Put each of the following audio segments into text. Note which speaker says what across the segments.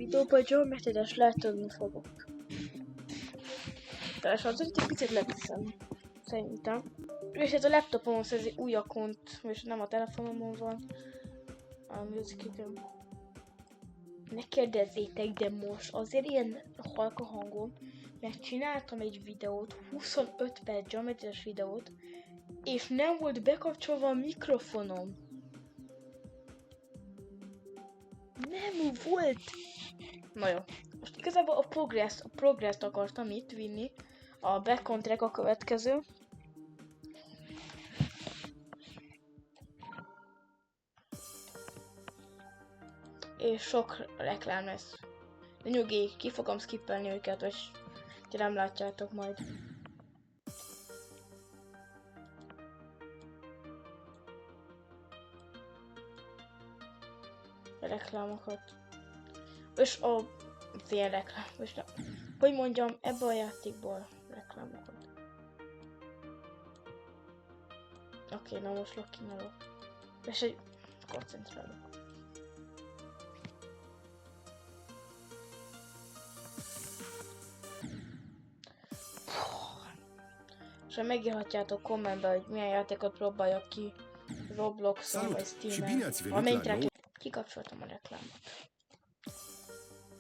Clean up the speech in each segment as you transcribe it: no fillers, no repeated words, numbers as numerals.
Speaker 1: videóban geometrides látodni fogok. Tehát az egy picit leviszem. Szerintem. És ez a laptopon ez egy új akont, és nem a telefonomon van. A Musicom. Ne kérdezzétek, de most azért ilyen halka hangom, mert csináltam egy videót, 25 perc geometriás videót, és nem volt bekapcsolva a mikrofonom. Nem volt! Na jó. Most igazából a progress-t akartam itt vinni. A background track a következő. És sok reklám lesz. De nyugi, ki fogom skippelni őket, és ti nem látjátok majd. A reklámokat. És a fél reklám. És hogy mondjam, ebből a játékból reklámokat. Oké, na most lokkinálok. És egy koncentrálok. És megírhatjátok kommentbe, hogy milyen játékot próbáljak ki Robloxon vagy Steamen. Amelyik kikapcsoltam a reklámot.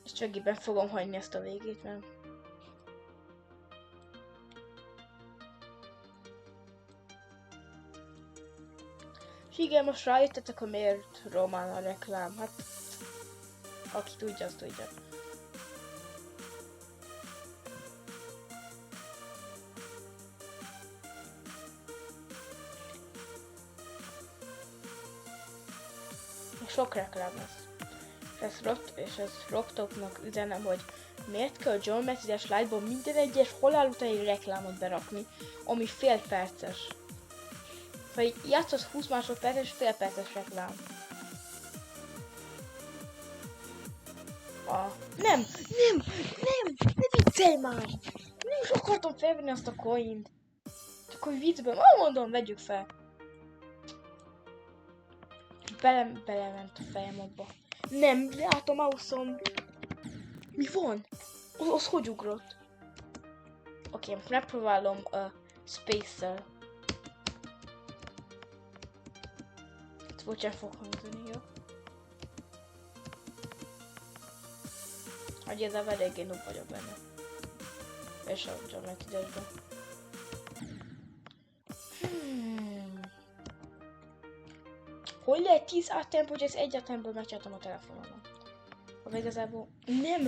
Speaker 1: És csöggiben fogom hagyni ezt a végét, mert... És igen, most rájöttetek, hogy miért román a reklám. Hát... Aki tudja, azt tudja. Sok reklám lesz. És ez Robtopnak üzenem, hogy miért kell a geometriás lightból minden egyes halál utáni reklámot berakni, ami fél perces. Vagy játszasz 20 másodperces, fél perces reklám. Nem, ne viccelj már! Nem is akartam felvenni azt a coint. Csak hogy viccben, mondom, vegyük fel. Belement a fejem abba. Nem, látom a mouse-om. Mi van? Az hogy ugrott? Oké, most megpróbálom a Space-szel. Ezt bocsánat fog hangzani, jó? Hogy ez a eléggé noob vagyok benne. És a geometriásban. Hogy lehet 10 áttempó, hogy ez egy áttempót megcsináltam a telefonomon? Ha igazából nem,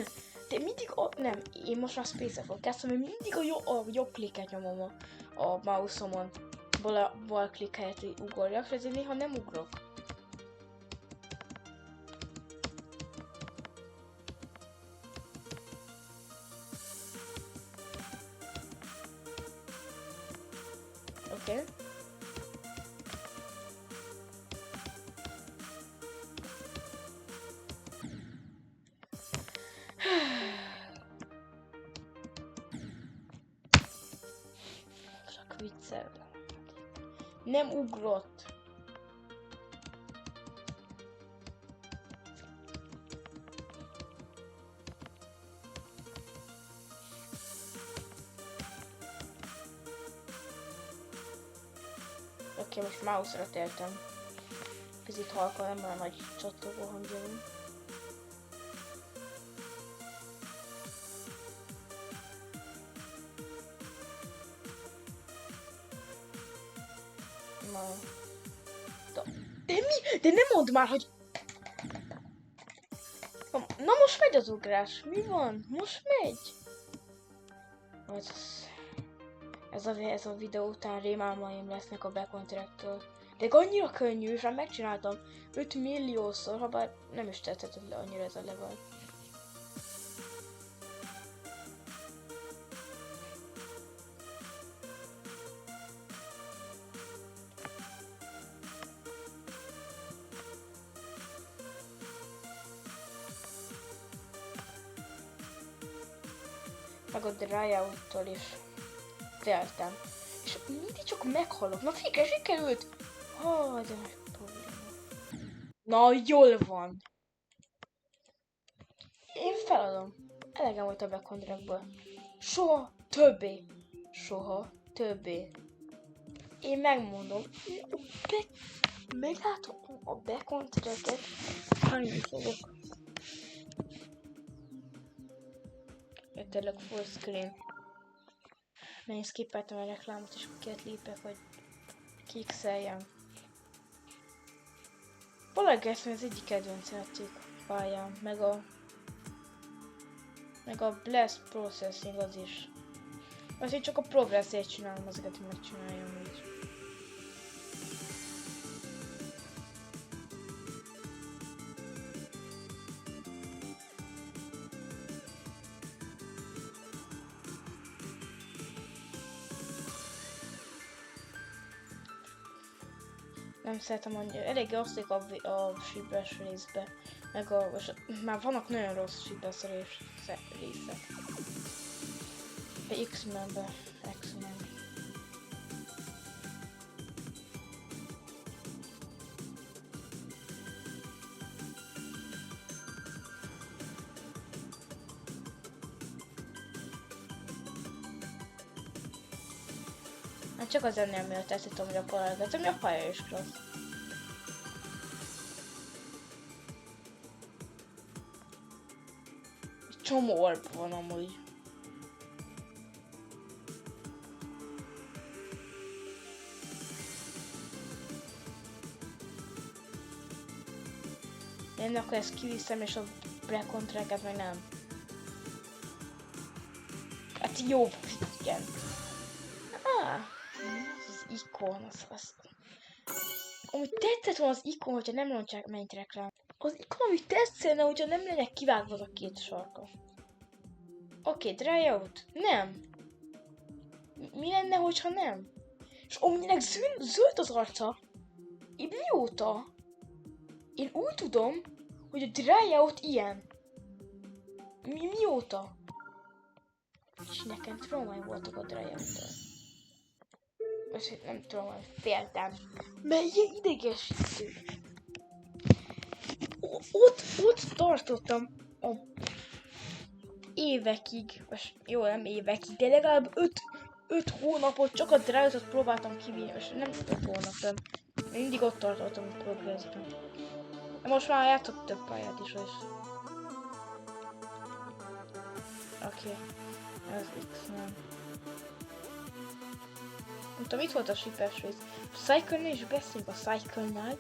Speaker 1: de mindig nem, én most a Space-el fogok kezdtem, hogy mindig a jobb klikket nyomom a mouse-omon. Bal klik helyett ugorjak, ezért néha nem ugrok. Oké. Csak viccel. Nem ugrott. Oké, most mouse-ra tértem. Picit halka, nem olyan nagy csattogó hangja van. De mi? De nem mondd már, hogy... Na most megy az ugrás. Mi van? Most megy. Ez a videó után rémálmaim lesznek a backcontract-től. De annyira könnyű, és már megcsináltam 5 milliószor, ha bár nem is tetszett annyira ez a level. Meg a Dryout-tól is teltem. És mindig csak meghalok. Na fikre, sikerült! De nagy probléma. Na, jól van. Én feladom. Elegem volt a backondrakból. Soha többé. Soha többé. Én megmondom. Meglátom a backondreket. Hányni fogok. Tényleg full screen. Mert én skippeltem a reklámot, és két lépek, hogy kixeljem. Valaki ezt az egyik kedvenc játék pályám, meg a Blast Processing az is. Azt én csak a progresszért csinálom, ezeket hogy megcsináljam így. Nem szeretem annyira, eléggé oszlik a shipes részbe, meg már vannak nagyon rossz shipes részek. De X-Menbe, X-Men. Hát csak az ennél miatt tetszik, hogy a kollega, ami a pálya is klassz. Csomó orb van amúgy. Én akkor ezt kiviszem, és a Black-on-Tracket meg nem. Hát jó, igen. Az ikon, az... Amúgy tetszett volna az ikon, hogyha nem rontják mennyit reklám. Az ikon, ami tetszene, hogyha nem lenne kivágva az a két sarka. Oké, dry out. Nem. Mi lenne, hogyha nem? És amúgynek zöld az arca. Én mióta? Én úgy tudom, hogy a dry out ilyen. Mióta? És nekem traumáim voltak a dry out-tól. Most nem tudom, hogy féltem. Mert ilyen idegesítő. Ott tartottam a évekig, most jó, nem évekig, de legalább 5 hónapot csak a drágot próbáltam kivinni, és nem 5 hónapot. Mindig ott tartottam a progressben. De most már játszok több pályát is. Oké. Ez X-Men. Nem tudom, itt volt a shipes rész. A Cycle-nél is beszélünk, a Cycle-nál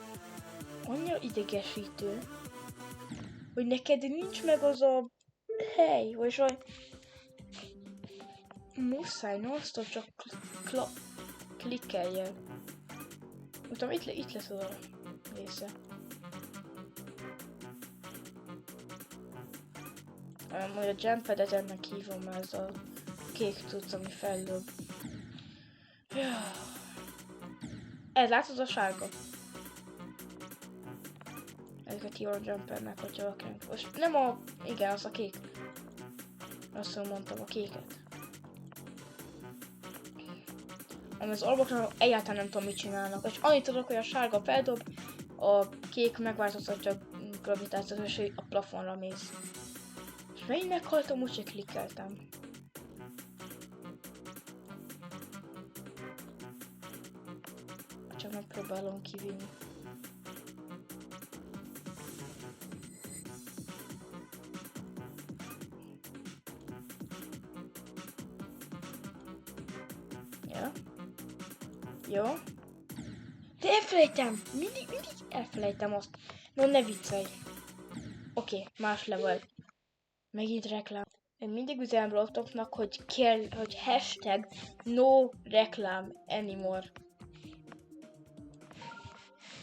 Speaker 1: annyira idegesítő, hogy neked nincs meg az a hely, vagy hogy muszáj non-stop csak klikkeljen. Utána itt lesz az a része. Majd a jumpedet ennek hívom, mert ez a kék tudsz, ami feldob. Ez látod a sárga? Ezeket hívom jumpernek, hogyha akarunk. Most nem a... igen, az a kék. Azt mondtam, a kéket. Ami az orboknak egyáltalán nem tudom, mit csinálnak. És annyit tudok, hogy a sárga feldob, a kék megváltoztatja a gravitációt, és a plafonra mész. És megint meghaltam, úgyse klikkeltem. Csak megpróbálom kivinni. Ja. Jó. De elfelejtem! Mindig elfelejtem azt. No, ne viccelj. Oké, más level. Megint reklám. Én mindig üzenem Robloxnak, hogy kell, hogy hashtag no reklám anymore.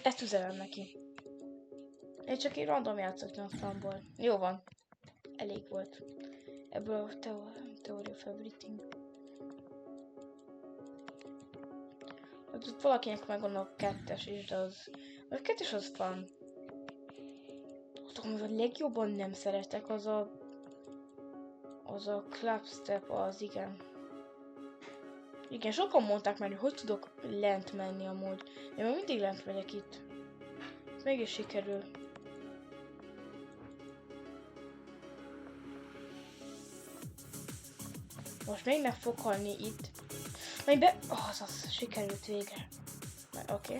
Speaker 1: Ezt üzenem neki. Én csak így random játszottam a fanból. Jó van. Elég volt. Ebből a Theory of Everything. Hát valakinek megvan a kettes is, de az... A kettes az fun. Tudom, hogy a legjobban nem szeretek, az a clubstep, az igen. Igen, sokan mondták már, hogy tudok lent menni amúgy. Én még mindig lent megyek itt. Ez mégis sikerül. Most még meg fog halni itt. Majd be... Azaz, sikerült végre. Oké.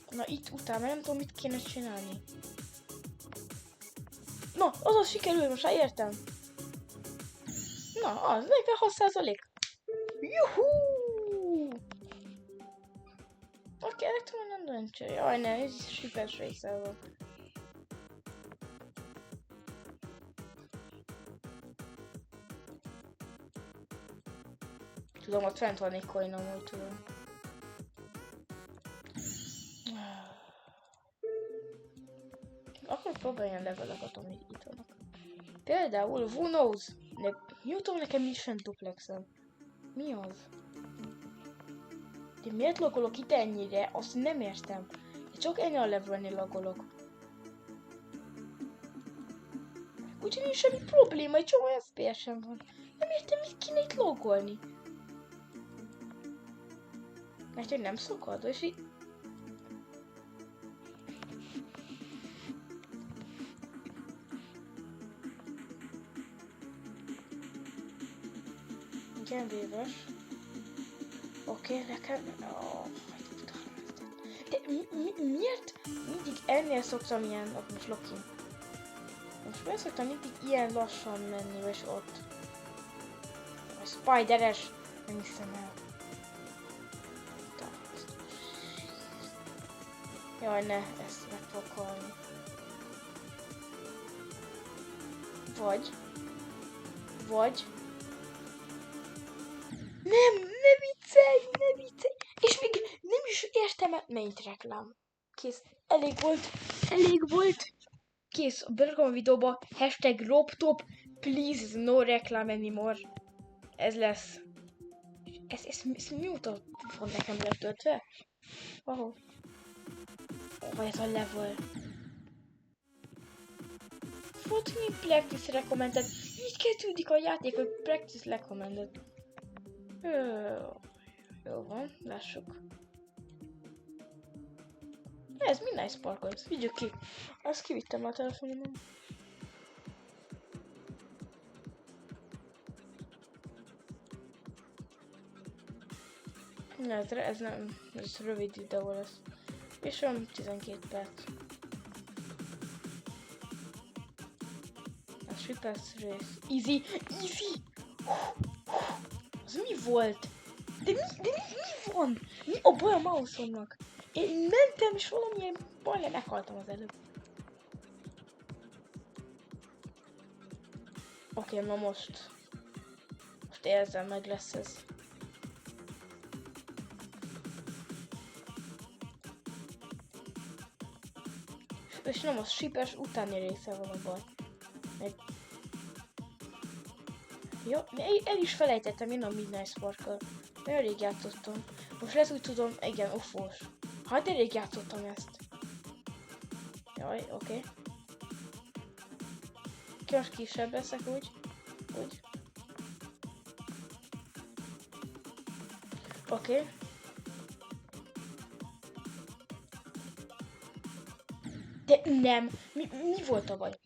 Speaker 1: Na itt utána nem tudom mit kéne csinálni. Na, azaz sikerült, most már értem. Na, az 46%. Juhú! Oké, elektromon nem döntse. Jaj, ne, ez sipes része van. Tudom, ott fent van egy coinom, úgy tudom. Akkor próbáljon leveleket, amik itt vannak. Például, who knows? Jutom nekem mission duplexem. Mi az? De miért logolok itt ennyire? Azt nem értem. De csak ennyi a levelnél logolok. Úgyhogy nincs semmi probléma, egy csomó FPS-em van. Nem értem, mit kéne itt logolni. Mert hogy nem szokad, és így... Igen, véves. Oké, nekem... De miért mindig ennél szoktam ilyen... Most Loki. Most miért szoktam mindig ilyen lassan menni, és ott... A spideres... Nem hiszem el. Jaj, ne, ezt meg fog halni. Vagy... Ne viccelj! És még nem is értem el... Mennyit reklám. Kész, elég volt. Kész, berakom a videóba. #RobTop, please no reklám anymore. Ez lesz. Ez mióta van nekem letöltve? Ahol. Vagy ez a level. Fotni practice recommended. Így kezdődik a játék, hogy practice recommended. Jó van, lássuk. Ez mi nice parkolt. Vigyük ki. Azt kivittem a telefonomon. Ez nem, ez rövid videó lesz. És van 12 perc. A sipesz rész. Easy! Az mi volt? De mi van? Mi a baj a mouse-omnak? Én mentem és valamilyen bajra meghaltam az előbb. Oké, na most érzem, meg lesz ez. És nem az sipes utáni része van a baj. Jó, el is felejtettem én a Midnight Sparkle. Nagyon rég játszottam. Most lesz úgy tudom, igen, offos. Hát elég játszottam ezt. Jaj, oké. Most kisebb leszek úgy. Oké. De nem! Mi volt a baj?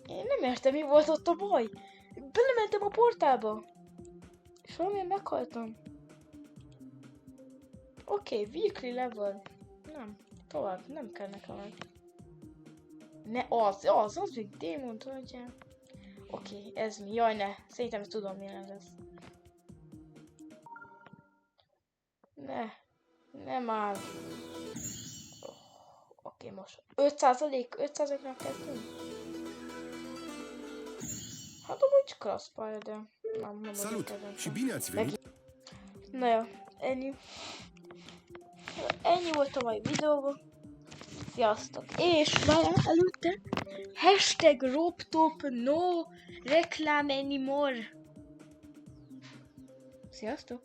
Speaker 1: Én nem értem, mi volt ott a baj. Belementem a portálba. És valamilyen meghaltam. Oké, weekly level. Nem, tovább, nem kell nekem meg. Ne, az még démont, hogy... Oké, ez mi? Jaj, ne. Szerintem tudom, milyen lesz. Ne már. Oké, most 5%-nak kezdünk. Hát amúgy klassz pálya, de nem
Speaker 2: Salut și bine ați venit!
Speaker 1: Na jó, ennyi volt a mai videóban. Sziasztok! És várjál előtte #RobTop no reclam anymore. Sziasztok!